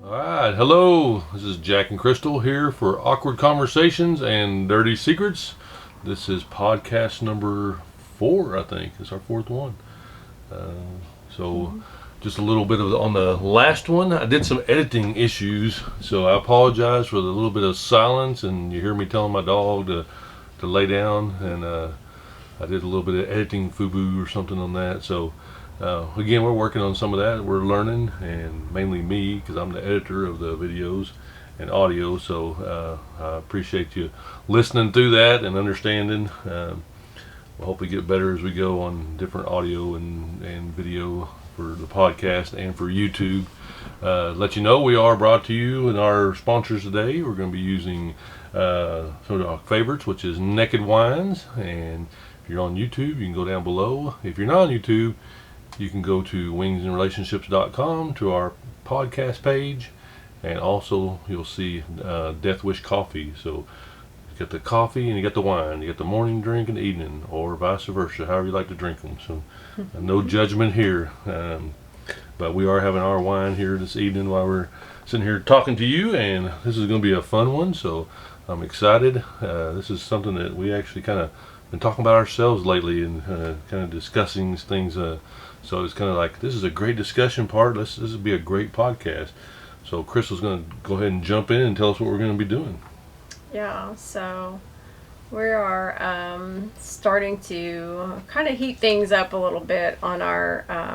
Alright, hello. This is Jack and Crystal here for Awkward Conversations and Dirty Secrets. This is podcast number 4, I think. It's our 4th one. Just a little bit of on the last one. I did some editing issues, so I apologize for the little bit of silence, and you hear me telling my dog to lay down, and I did a little bit of editing FUBU or something on that. So again, we're working on some of that. We're learning, and mainly me, because I'm the editor of the videos and audio. So I appreciate you listening through that and understanding. We'll hopefully get better as we go on different audio and video for the podcast and for YouTube. Let you know we are brought to you and our sponsors today. We're going to be using some of our favorites, which is Naked Wines. And if you're on YouTube, you can go down below. If you're not on YouTube, you can go to wingsandrelationships.com to our podcast page, and also you'll see Death Wish Coffee. So you get the coffee and you get the wine. You get the morning drink and the evening, or vice versa, however you like to drink them. So no judgment here. But we are having our wine here this evening while we're sitting here talking to you, and this is going to be a fun one. So I'm excited. This is something that we actually kind of been talking about ourselves lately, and kind of discussing things. So it's kind of like, this is a great discussion part. This will be a great podcast. So Crystal's going to go ahead and jump in and tell us what we're going to be doing. Yeah, so we are starting to kind of heat things up a little bit on our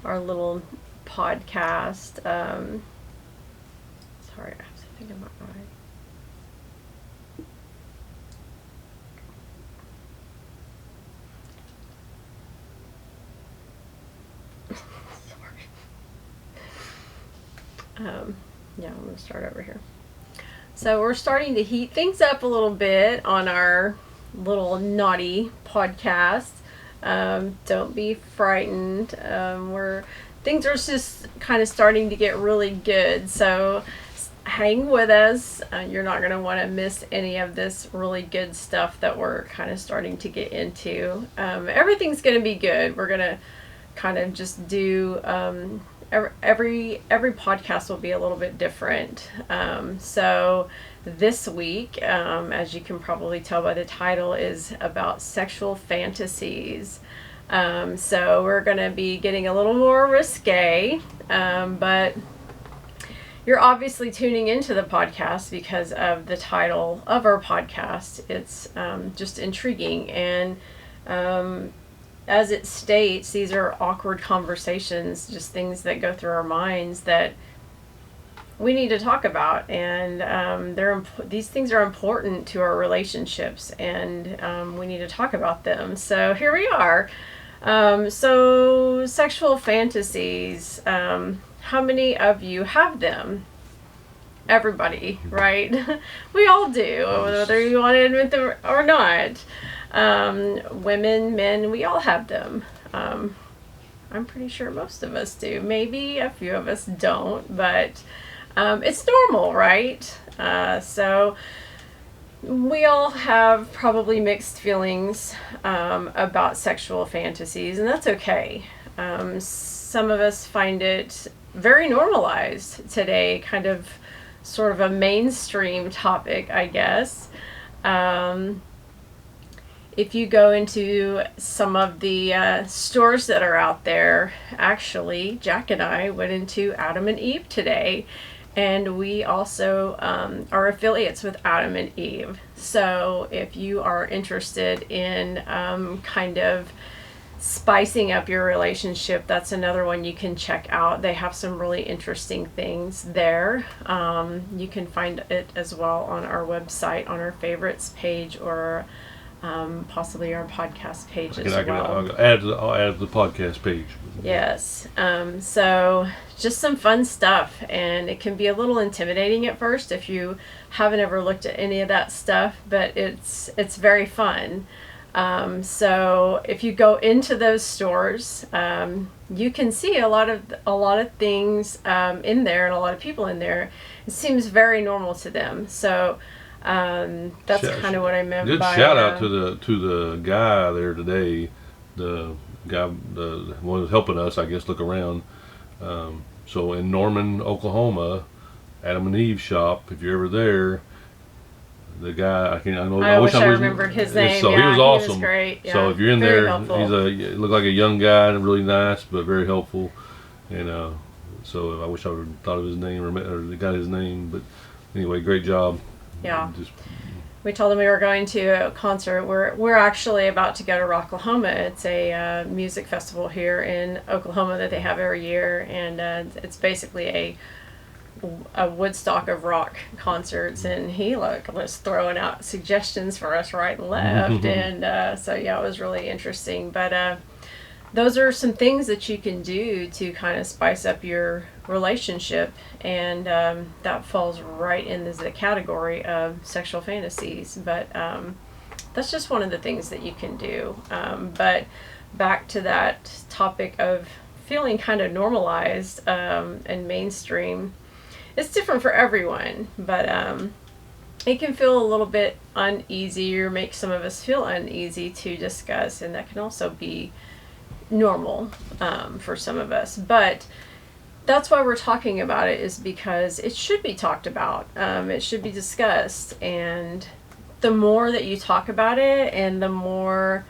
little podcast. Sorry, I have to think about my. Yeah, I'm going to start over here. So we're starting to heat things up a little bit on our little naughty podcast. Don't be frightened. Things are just kind of starting to get really good. So hang with us. You're not going to want to miss any of this really good stuff that we're kind of starting to get into. Everything's going to be good. We're going to kind of just do every podcast will be a little bit different. So this week, as you can probably tell by the title, is about sexual fantasies. So we're going to be getting a little more risque, but you're obviously tuning into the podcast because of the title of our podcast. It's just intriguing, and as it states, these are awkward conversations, just things that go through our minds that we need to talk about, and these things are important to our relationships, and we need to talk about them. So here we are. So sexual fantasies. How many of you have them? Everybody, right? We all do, whether you want to admit them or not. Women, men, we all have them. I'm pretty sure most of us do. Maybe a few of us don't, but it's normal, right? So we all have probably mixed feelings about sexual fantasies, and that's okay. Some of us find it very normalized today, kind of sort of a mainstream topic, I guess. If you go into some of the stores that are out there, actually, Jack and I went into Adam and Eve today, and we also are affiliates with Adam and Eve. So if you are interested in kind of spicing up your relationship, that's another one you can check out. They have some really interesting things there. You can find it as well on our website, on our favorites page, or possibly our podcast page as well. I'll add to the podcast page. Yes. So just some fun stuff, and it can be a little intimidating at first if you haven't ever looked at any of that stuff, but it's very fun. So if you go into those stores, you can see a lot of things in there, and a lot of people in there. It seems very normal to them. So that's kind of what I meant good by... Good shout out to the guy there today, the guy, the one who's helping us, I guess, look around. So in Norman, Oklahoma, Adam and Eve shop, if you're ever there, the guy I wish I remembered his name. So yeah, he was awesome. He was great. Yeah, so if you're in very there, helpful. he looked like a young guy and really nice, but very helpful. And so I wish I would have thought of his name or got his name. But anyway, great job. Yeah. We told him we were going to a concert. We're actually about to go to Rocklahoma. It's a music festival here in Oklahoma that they have every year, and it's basically a Woodstock of rock concerts. And he was throwing out suggestions for us right and left, and so yeah, it was really interesting. But those are some things that you can do to kind of spice up your relationship, and that falls right in the category of sexual fantasies. But that's just one of the things that you can do. But back to that topic of feeling kind of normalized and mainstream, it's different for everyone, but it can feel a little bit uneasy or make some of us feel uneasy to discuss, and that can also be normal for some of us. But that's why we're talking about it, is because it should be talked about. It should be discussed, and the more that you talk about it and the more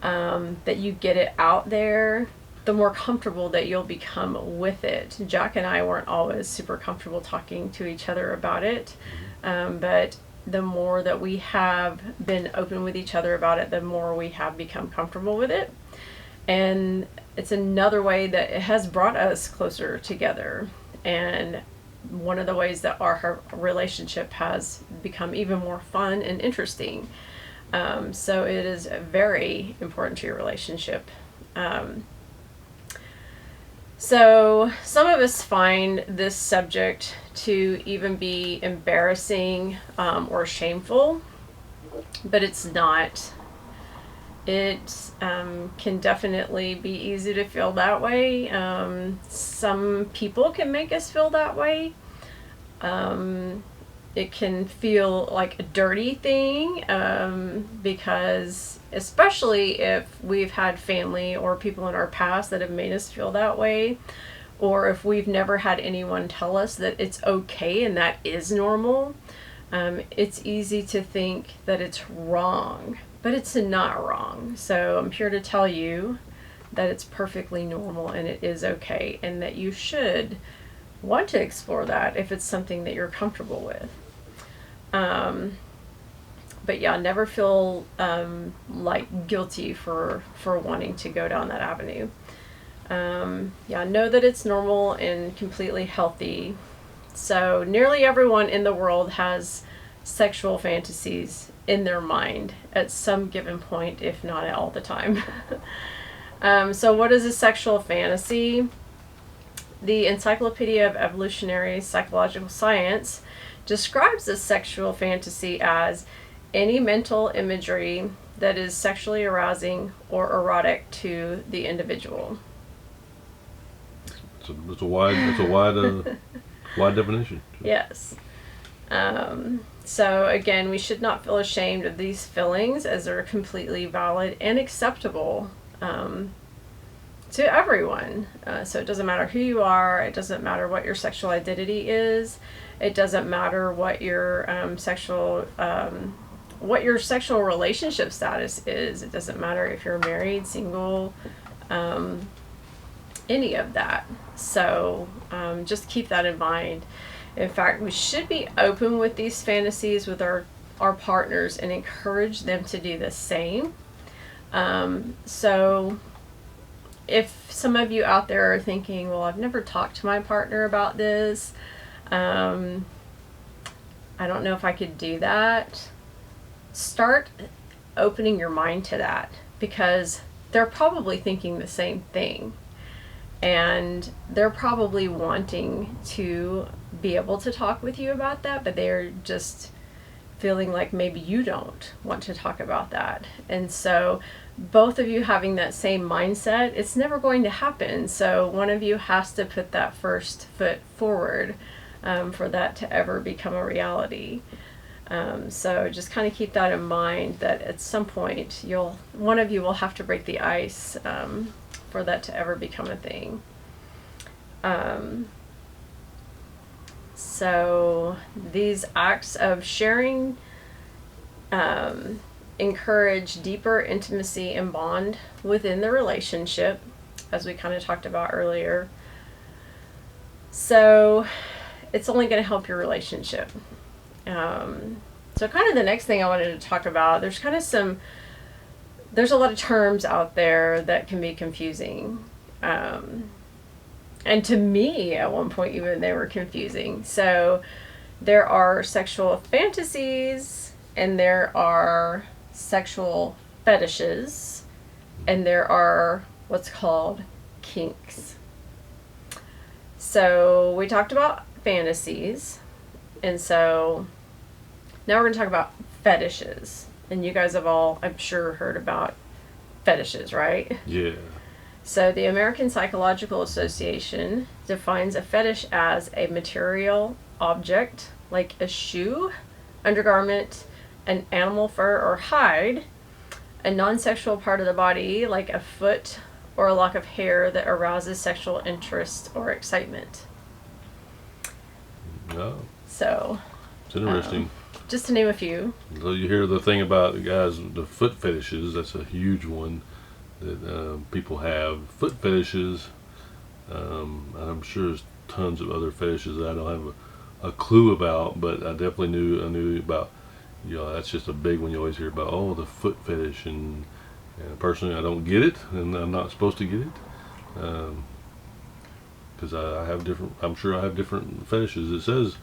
that you get it out there, the more comfortable that you'll become with it. Jack and I weren't always super comfortable talking to each other about it, but the more that we have been open with each other about it, the more we have become comfortable with it. And it's another way that it has brought us closer together, and one of the ways that our relationship has become even more fun and interesting. So it is very important to your relationship. So some of us find this subject to even be embarrassing or shameful, but it's not. It can definitely be easy to feel that way. Some people can make us feel that way. It can feel like a dirty thing because, especially if we've had family or people in our past that have made us feel that way, or if we've never had anyone tell us that it's okay and that is normal, it's easy to think that it's wrong, but it's not wrong. So I'm here to tell you that it's perfectly normal and it is okay, and that you should want to explore that if it's something that you're comfortable with. But yeah, never feel like guilty for wanting to go down that avenue. Yeah, know that it's normal and completely healthy. So nearly everyone in the world has sexual fantasies in their mind at some given point, if not all the time. So what is a sexual fantasy? The Encyclopedia of Evolutionary Psychological Science describes a sexual fantasy as any mental imagery that is sexually arousing or erotic to the individual. It's a wide definition. Yes. So again, we should not feel ashamed of these feelings, as they're completely valid and acceptable to everyone. So it doesn't matter who you are. It doesn't matter what your sexual identity is. It doesn't matter what your sexual relationship status is. It doesn't matter if you're married, single, any of that. So just keep that in mind. In fact, we should be open with these fantasies with our partners and encourage them to do the same. So if some of you out there are thinking, well, I've never talked to my partner about this, I don't know if I could do that, start opening your mind to that, because they're probably thinking the same thing. And they're probably wanting to be able to talk with you about that, but they're just feeling like maybe you don't want to talk about that. And so both of you having that same mindset, it's never going to happen. So one of you has to put that first foot forward for that to ever become a reality. So just kind of keep that in mind, that at some point one of you will have to break the ice for that to ever become a thing. So these acts of sharing encourage deeper intimacy and bond within the relationship, as we kind of talked about earlier. So it's only going to help your relationship. So kind of the next thing I wanted to talk about, there's a lot of terms out there that can be confusing. And to me, at one point, even they were confusing. So there are sexual fantasies, and there are sexual fetishes, and there are what's called kinks. So we talked about fantasies, and so now we're going to talk about fetishes. And you guys have all, I'm sure, heard about fetishes, right? Yeah. So the American Psychological Association defines a fetish as a material object, like a shoe, undergarment, an animal fur or hide, a non-sexual part of the body, like a foot or a lock of hair that arouses sexual interest or excitement. Oh, So, it's interesting. just to name a few. So you hear the thing about guys, the foot fetishes. That's a huge one that people have. Foot fetishes. I'm sure there's tons of other fetishes that I don't have a clue about, but I definitely knew about. That's just a big one. You always hear about, oh, the foot fetish, and personally, I don't get it, and I'm not supposed to get it, because I have different. I'm sure I have different fetishes. It says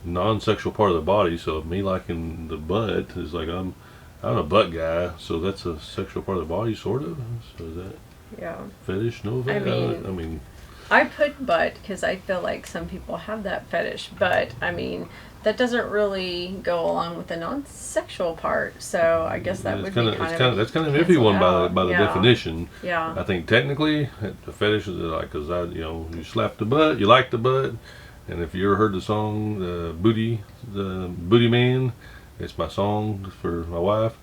non-sexual part of the body, so me liking the butt is like I'm a butt guy, so that's a sexual part of the body, sort of. So is that Yeah. fetish? No, I mean, I put butt because I feel like some people have that fetish, but I mean, that doesn't really go along with the non-sexual part. So I guess that would be that's kind of an iffy one by the definition. Yeah. I think technically the fetish is like, because you slap the butt, you like the butt, and if you ever heard the song the Booty Man, it's my song for my wife,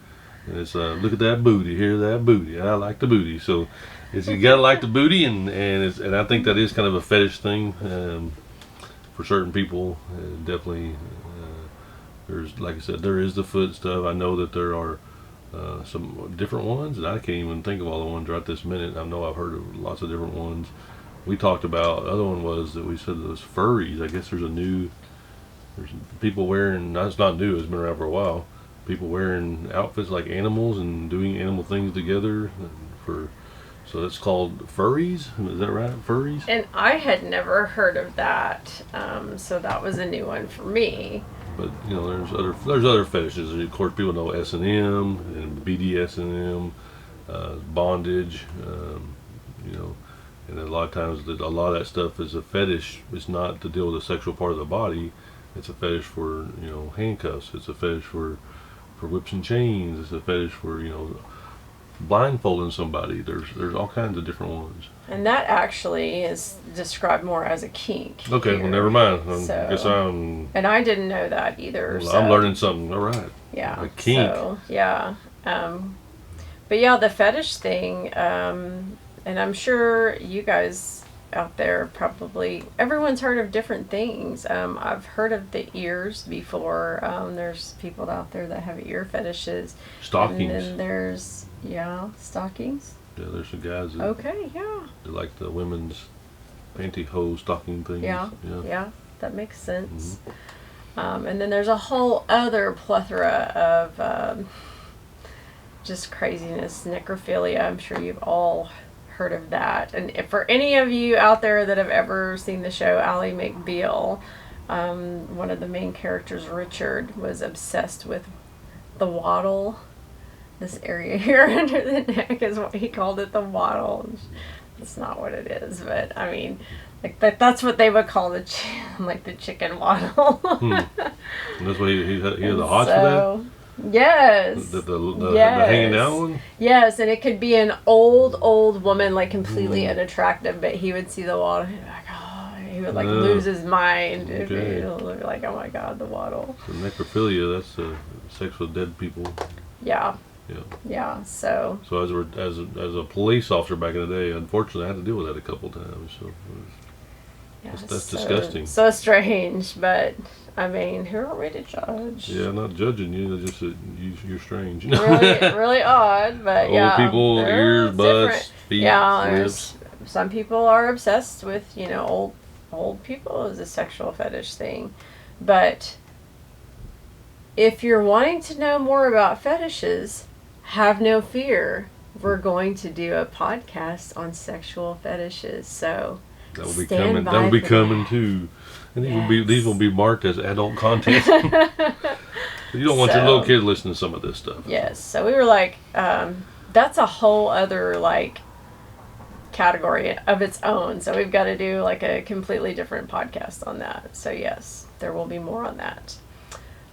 and it's look at that booty, hear that booty, I like the booty. So you gotta like the booty, and I think that is kind of a fetish thing. For certain people, definitely, there's, like I said, there is the foot stuff. I know that there are some different ones, and I can't even think of all the ones right this minute. I know I've heard of lots of different ones. We talked about, the other one was that we said those furries. I guess there's people wearing, it's not new, it's been around for a while, people wearing outfits like animals and doing animal things together so that's called furries. Is that right? Furries? And I had never heard of that, so that was a new one for me. But there's other fetishes. Of course, people know S&M and BDSM, bondage. And a lot of times a lot of that stuff is a fetish. It's not to deal with the sexual part of the body. It's a fetish for handcuffs. It's a fetish for whips and chains. It's a fetish for blindfolding somebody. There's all kinds of different ones. And that actually is described more as a kink. Okay, here. well, never mind. And I didn't know that either. Well, I'm learning something. All right. Yeah. A kink. So, yeah. But yeah, the fetish thing, and I'm sure you guys out there probably, everyone's heard of different things. I've heard of the ears before. There's people out there that have ear fetishes. Stockings. And then there's, stockings. Yeah, there's some guys that, Okay, yeah. that like the women's pantyhose stocking things. Yeah, that makes sense. Mm-hmm. And then there's a whole other plethora of just craziness, necrophilia. I'm sure you've all heard of that. And if for any of you out there that have ever seen the show Ally McBeal, one of the main characters, Richard, was obsessed with the waddle. This area here under the neck is what he called it, the waddle. It's not what it is, but I mean, like that's what they would call the chicken waddle. That's why he had the hots for that? Yes. The Yes. hanging down one? Yes, and it could be an old woman, like completely unattractive, but he would see the waddle, he'd be like, oh, he would lose his mind. Okay. It would be like, oh my God, the waddle. So necrophilia, that's sex with dead people. Yeah. Yeah. Yeah, so as a police officer back in the day, unfortunately, I had to deal with that a couple times. So Yeah, That's disgusting. So strange, but I mean, who are we to judge? Yeah, I'm not judging you. It's just that you're strange. Really odd, but Old people, ears, butts, feet, lips. Some people are obsessed with, old people as a sexual fetish thing. But if you're wanting to know more about fetishes, have no fear. We're going to do a podcast on sexual fetishes. So that will be coming. That will be coming too. And these will be marked as adult content. You don't want your little kid listening to some of this stuff. Yes. So we were like, that's a whole other like category of its own. So we've got to do like a completely different podcast on that. So yes, there will be more on that.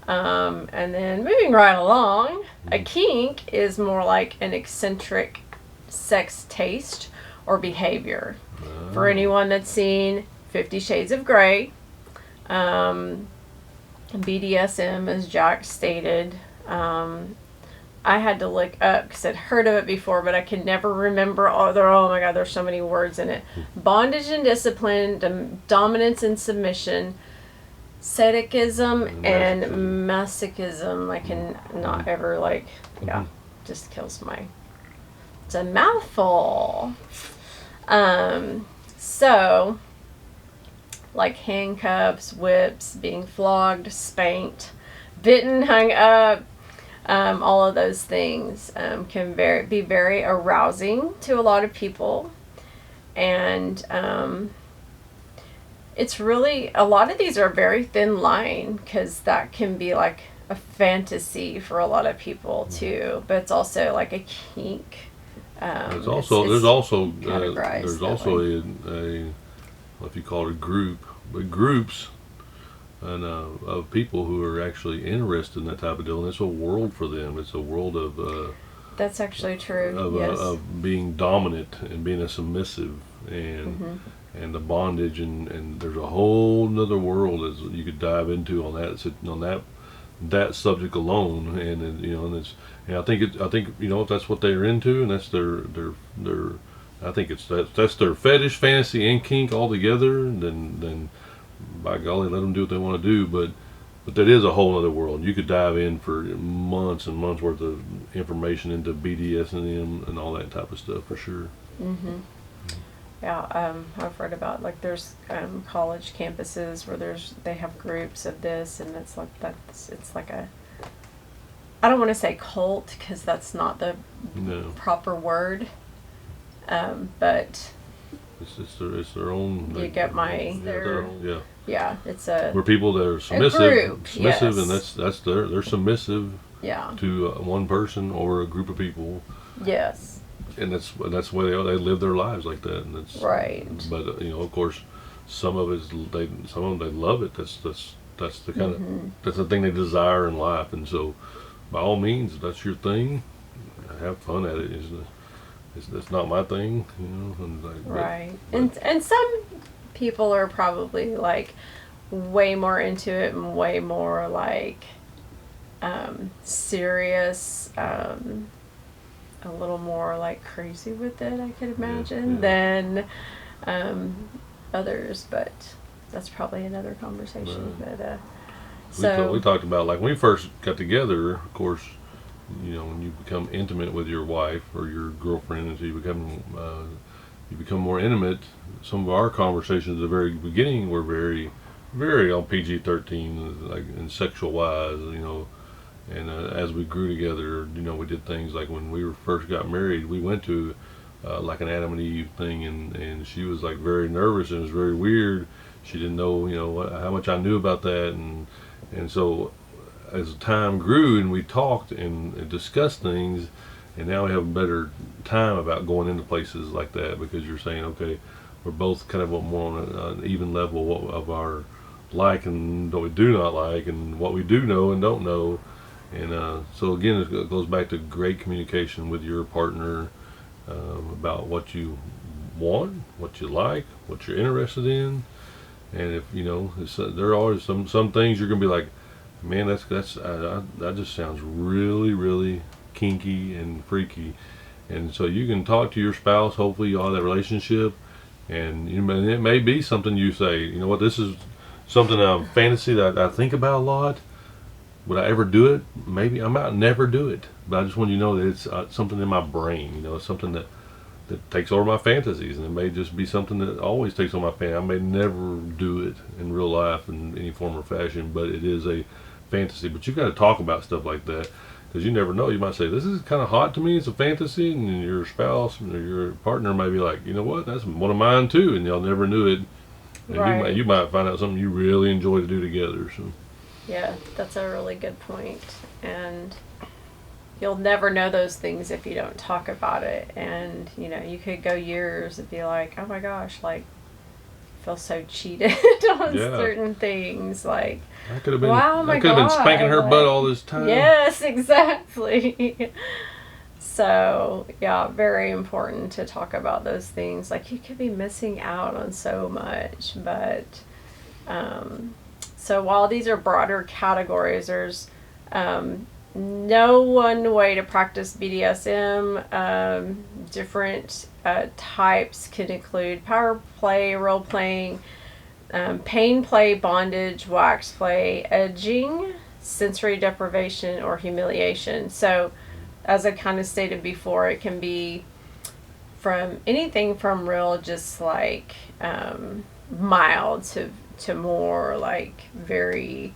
And then moving right along, a kink is more like an eccentric sex taste or behavior. For anyone that's seen 50 Shades of Grey, BDSM, as Jack stated, I had to look up because I'd heard of it before, but I could never remember. Oh my God, there's so many words in it. Bondage and discipline, dominance and submission, sadism and masochism. I can not ever just kills my. It's a mouthful. So, like handcuffs, whips, being flogged, spanked, bitten, hung up, all of those things can be very arousing to a lot of people. And it's really, a lot of these are very thin line because that can be like a fantasy for a lot of people too, but it's also like a kink. There's also a if you call it a group, but groups and of people who are actually interested in that type of deal, and it's a world for them. It's a world of that's actually true. Yes. Of being dominant and being a submissive and the bondage and there's a whole nother world as you could dive into on that subject alone, and it's. And I think if that's what they're into, and that's their I think that's their fetish, fantasy, and kink all together. Then by golly, let them do what they want to do. But that is a whole other world. You could dive in for months and months worth of information into BDSM and all that type of stuff for sure. Yeah, I've read about like there's college campuses where they have groups of this, and it's like a. I don't want to say cult because that's not the proper word, but it's their own. You get my it's a where people that are submissive, yes. And that's they're submissive Yeah. to one person or a group of people. Yes. And that's the way they live their lives like that, and that's right. But of course, some of them they love it. That's the kind of that's the thing they desire in life, and so by all means, if that's your thing, have fun at it. It's not my thing, right. And some people are probably like way more into it and way more like serious, a little more like crazy with it, I could imagine, than others, but that's probably another conversation. But so we talked about, like, when we first got together, of course, when you become intimate with your wife or your girlfriend, and so you become more intimate. Some of our conversations at the very beginning were very, very on PG-13, like in sexual wise, And as we grew together, we did things like when we first got married, we went to like an Adam and Eve thing, and she was like very nervous, and it was very weird. She didn't know, how much I knew about that, and so as time grew and we talked and discussed things, and now we have a better time about going into places like that, because you're saying, okay, we're both kind of more on an even level of our like and what we do not like, and what we do know and don't know. And so again, it goes back to great communication with your partner about what you want, what you like, what you're interested in. And if there are always some things you're gonna be like, man, that just sounds really, really kinky and freaky. And so you can talk to your spouse. Hopefully you all have that relationship, And it may be something you say, you know what, this is something fantasy that I think about a lot. Would I ever do it? Maybe I might never do it, but I just want you to know that it's something in my brain. It's something that takes over my fantasies, and it may just be something that always takes over my fantasy. I may never do it in real life in any form or fashion, but it is a fantasy. But you've got to talk about stuff like that, because you never know. You might say, this is kind of hot to me, it's a fantasy, and your spouse or your partner might be like, you know what, that's one of mine too, and y'all never knew it. And Right. you might find out something you really enjoy to do together. So. Yeah, that's a really good point. And you'll never know those things if you don't talk about it. And, you could go years and be like, oh my gosh, like, I feel so cheated on Yeah. certain things. Like, I could have been. wow, my I could have been God, spanking her like, butt all this time. Yes, exactly. So, yeah, very important to talk about those things. Like, you could be missing out on so much. But, so while these are broader categories, there's no one way to practice BDSM. Different types can include power play, role playing, pain play, bondage, wax play, edging, sensory deprivation, or humiliation. So, as I kind of stated before, it can be from anything from real, just like mild to more like very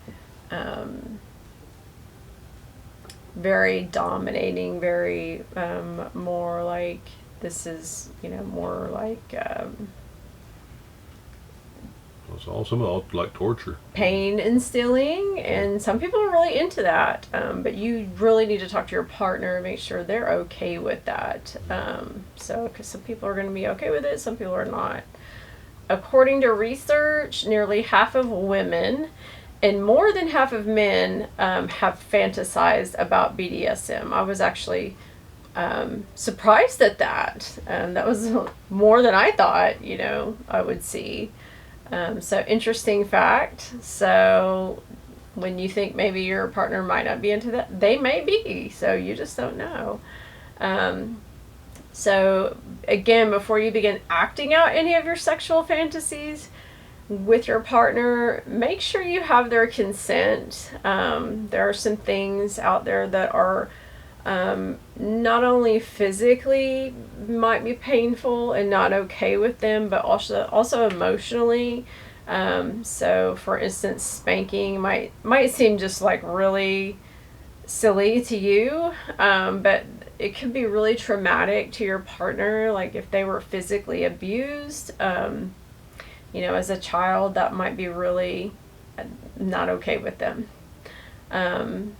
dominating, very more like this is more like It's all some of like torture. pain instilling, and some people are really into that, but you really need to talk to your partner and make sure they're okay with that. So because some people are going to be okay with it, some people are not. According to research, nearly half of women and more than half of men have fantasized about BDSM. I was actually surprised at that. That was more than I thought, I would see. So interesting fact. So when you think maybe your partner might not be into that, they may be. So you just don't know. So again, before you begin acting out any of your sexual fantasies with your partner, make sure you have their consent. There are some things out there that are not only physically might be painful and not okay with them, but also emotionally. So for instance, spanking might seem just like really silly to you, but it could be really traumatic to your partner. Like if they were physically abused, as a child, that might be really not okay with them. And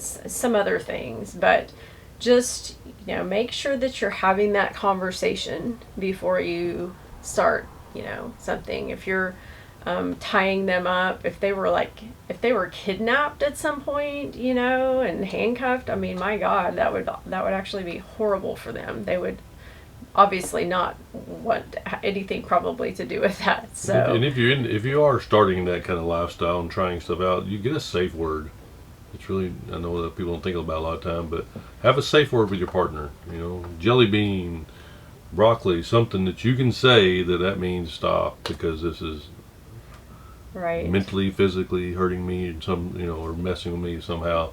some other things, but just, make sure that you're having that conversation before you start, something. If you're tying them up, if they were kidnapped at some point, and handcuffed, I mean, my God, that would actually be horrible for them. They would obviously not want anything probably to do with that. So, And if you are starting that kind of lifestyle and trying stuff out, you get a safe word. It's really, I know that people don't think about a lot of time, but have a safe word with your partner. Jelly bean, broccoli, something that you can say that means stop, because this is right. mentally, physically hurting me, or messing with me somehow.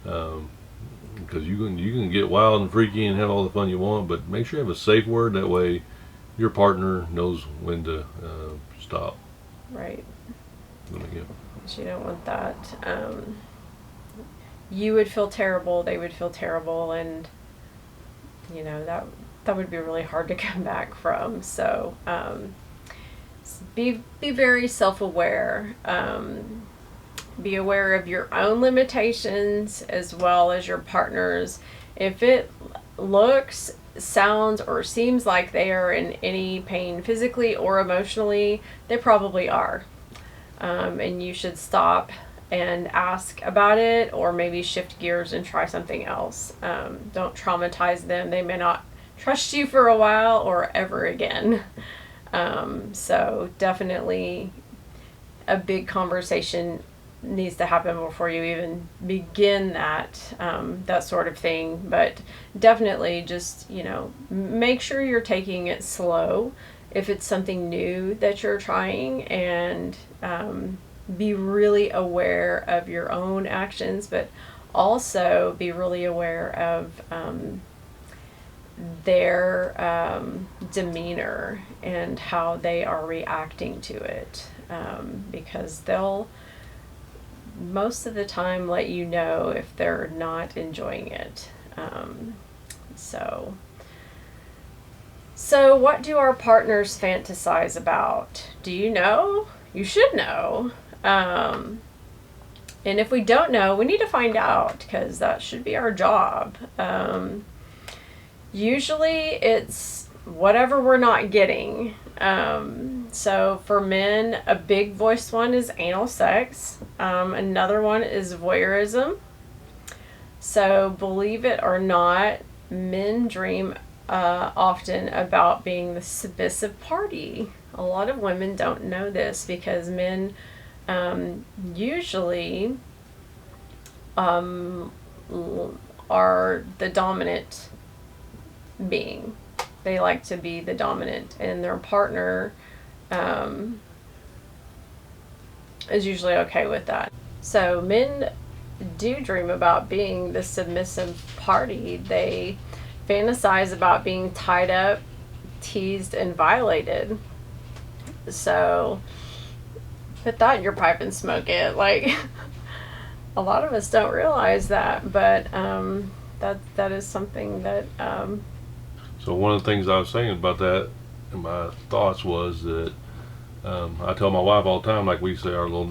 Because you can get wild and freaky and have all the fun you want, but make sure you have a safe word. That way, your partner knows when to stop. Right. Yeah. You don't want that. You would feel terrible. They would feel terrible, and that would be really hard to come back from. So be very self-aware. Be aware of your own limitations as well as your partner's. If it looks, sounds, or seems like they are in any pain physically or emotionally, they probably are. And you should stop and ask about it, or maybe shift gears and try something else. Don't traumatize them. They may not trust you for a while or ever again. So definitely a big conversation needs to happen before you even begin that sort of thing. But definitely just, make sure you're taking it slow if it's something new that you're trying, and be really aware of your own actions, but also be really aware of their demeanor and how they are reacting to it, because they'll most of the time let you know if they're not enjoying it. So what do our partners fantasize about? Do you know? You should know. And if we don't know, we need to find out, because that should be our job. Usually it's whatever we're not getting. So for men, a big voiced one is anal sex. Another one is voyeurism. So believe it or not, men dream often about being the submissive party. A lot of women don't know this, because men usually are the dominant being. They like to be the dominant, and their partner is usually okay with that. So men do dream about being the submissive party. They fantasize about being tied up, teased, and violated. So put that in your pipe and smoke it. Like, a lot of us don't realize that, but that is something that So one of the things I was saying about that, and my thoughts was that I tell my wife all the time, like we say our little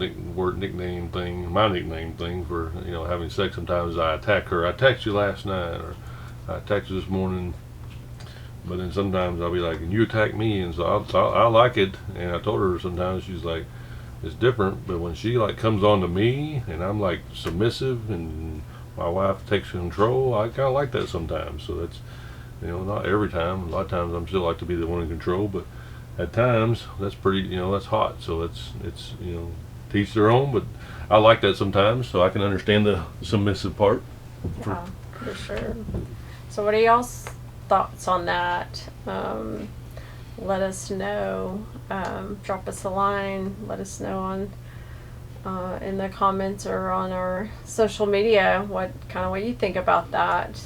nickname thing, my nickname thing for having sex. Sometimes I attack her. I text you last night, or I text you this morning. But then sometimes I'll be like, and you attack me, and so I like it. And I told her sometimes, she's like, it's different. But when she like comes on to me, and I'm like submissive, and my wife takes control, I kind of like that sometimes. So that's, not every time. A lot of times I'm still like to be the one in control, but at times that's pretty, that's hot. So it's teach their own. But I like that sometimes, so I can understand the submissive part. Yeah, for sure. So what are y'all's thoughts on that? Let us know. Drop us a line. Let us know on in the comments or on our social media what you think about that.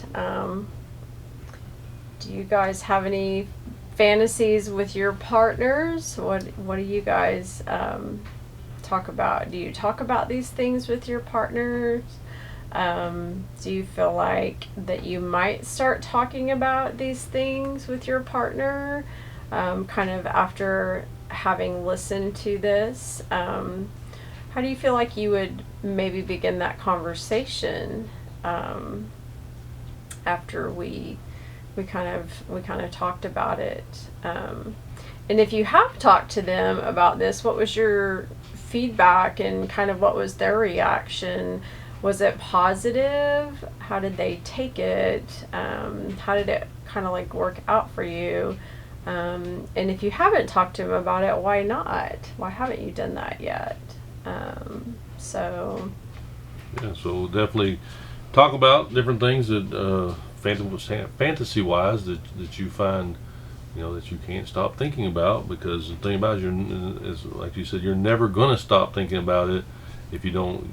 Do you guys have any fantasies with your partners? What do you guys talk about? Do you talk about these things with your partners? Do you feel like that you might start talking about these things with your partner kind of after having listened to this? How do you feel like you would maybe begin that conversation after we kind of talked about it? And if you have talked to them about this, what was your feedback and kind of what was their reaction? Was it positive? How did they take it? How did it kind of like work out for you? And if you haven't talked to them about it, why not? Why haven't you done that yet? So definitely talk about different things that fantasy wise that you find that you can't stop thinking about, because the thing about it is, like you said, you're never gonna stop thinking about it if you don't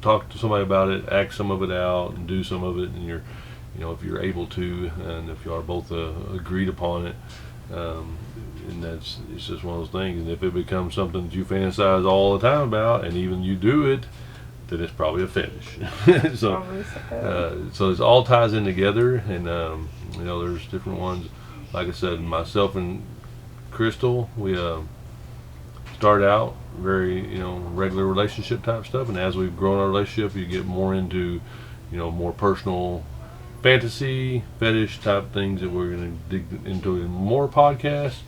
talk to somebody about it, act some of it out, and do some of it, and you're if you're able to, and if you are both agreed upon it, and it's just one of those things. And if it becomes something that you fantasize all the time about, and even you do it, then it's probably a fetish. So it all ties in together, and there's different ones. Like I said, myself and Crystal, we start out very regular relationship type stuff, and as we've grown our relationship, you get more into more personal fantasy fetish type things that we're going to dig into in more podcasts.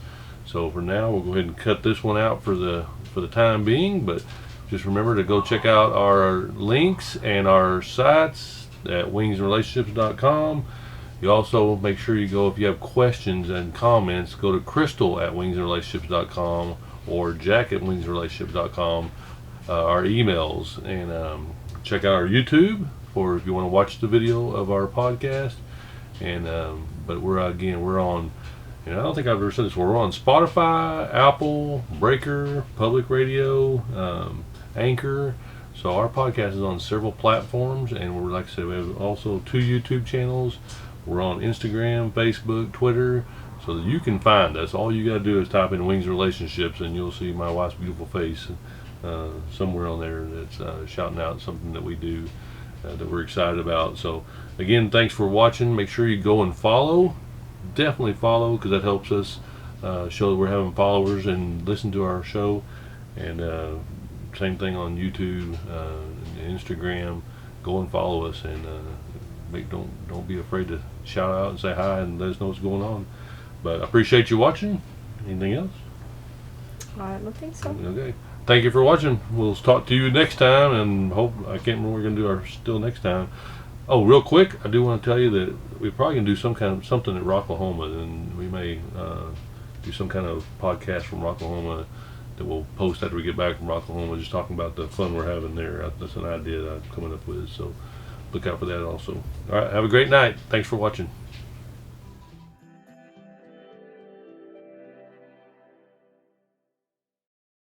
So for now, we'll go ahead and cut this one out for the time being, but just remember to go check out our links and our sites at wingsandrelationships.com. You also make sure you go, if you have questions and comments, go to Crystal at wingsandrelationships.com or Jack at wingsandrelationships.com, our emails, and check out our YouTube for if you want to watch the video of our podcast. And but we're on And I don't think I've ever said this. We're on Spotify, Apple, Breaker, Public Radio, Anchor. So our podcast is on several platforms, and we're, like I said, we have also 2 YouTube channels. We're on Instagram, Facebook, Twitter, so that you can find us. All you got to do is type in Wings Relationships, and you'll see my wife's beautiful face somewhere on there that's shouting out something that we do that we're excited about. So again, thanks for watching. Make sure you go and follow. Definitely follow, because that helps us show that we're having followers and listen to our show. And same thing on YouTube, and Instagram. Go and follow us, and don't be afraid to shout out and say hi and let us know what's going on. But I appreciate you watching. Anything else? I don't think so. Okay. Thank you for watching. We'll talk to you next time, and I can't remember what we're gonna do our still next time. Oh, real quick, I do want to tell you that we're probably gonna do something at Rocklahoma, and we may do some kind of podcast from Rocklahoma that we'll post after we get back from Rocklahoma, just talking about the fun we're having there. That's an idea that I'm coming up with, so look out for that also. All right, have a great night. Thanks for watching.